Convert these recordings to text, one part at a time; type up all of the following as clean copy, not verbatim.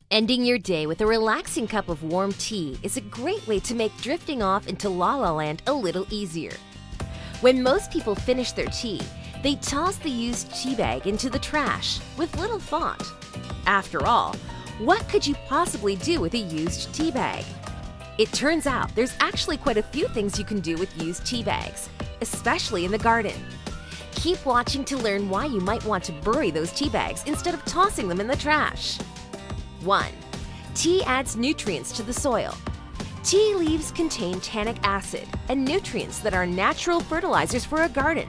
Ending your day with a relaxing cup of warm tea is a great way to make drifting off into La La Land a little easier. When most people finish their tea, they toss the used tea bag into the trash with little thought. After all, what could you possibly do with a used tea bag? It turns out there's actually quite a few things you can do with used tea bags, especially in the garden. Keep watching to learn why you might want to bury those tea bags instead of tossing them in the trash. 1. Tea adds nutrients to the soil. Tea leaves contain tannic acid and nutrients that are natural fertilizers for a garden.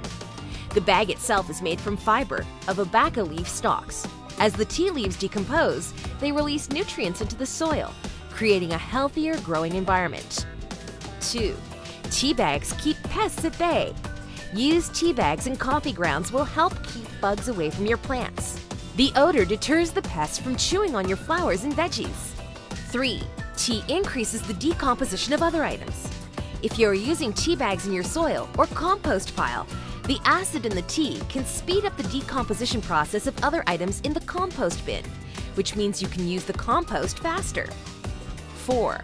The bag itself is made from fiber of abaca leaf stalks. As the tea leaves decompose, they release nutrients into the soil, creating a healthier growing environment. 2. Tea bags keep pests at bay. Used tea bags and coffee grounds will help keep bugs away from your plants. The odor deters the pests from chewing on your flowers and veggies. 3. Tea increases the decomposition of other items. If you are using tea bags in your soil or compost pile, the acid in the tea can speed up the decomposition process of other items in the compost bin, which means you can use the compost faster. 4.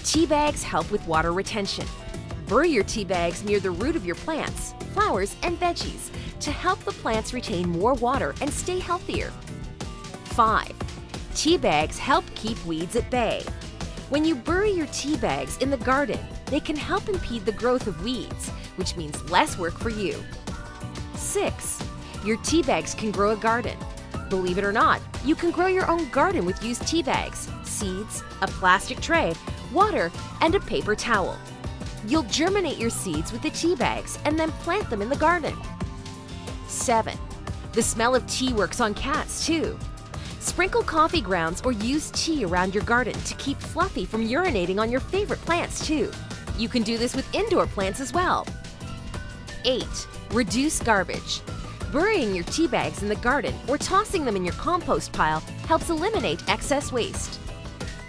Tea bags help with water retention. Bury your tea bags near the root of your plants, flowers, and veggies to help the plants retain more water and stay healthier. 5. Tea bags help keep weeds at bay. When you bury your tea bags in the garden, they can help impede the growth of weeds, which means less work for you. 6. Your tea bags can grow a garden. Believe it or not, you can grow your own garden with used tea bags, seeds, a plastic tray, water, and a paper towel. You'll germinate your seeds with the tea bags and then plant them in the garden. 7. The smell of tea works on cats too. Sprinkle coffee grounds or used tea around your garden to keep Fluffy from urinating on your favorite plants too. You can do this with indoor plants as well. 8. Reduce garbage. Burying your tea bags in the garden or tossing them in your compost pile helps eliminate excess waste.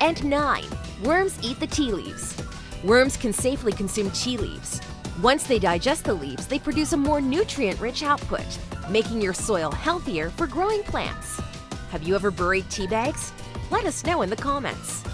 And 9. Worms eat the tea leaves. Worms can safely consume tea leaves. Once they digest the leaves, they produce a more nutrient-rich output, making your soil healthier for growing plants. Have you ever buried tea bags? Let us know in the comments.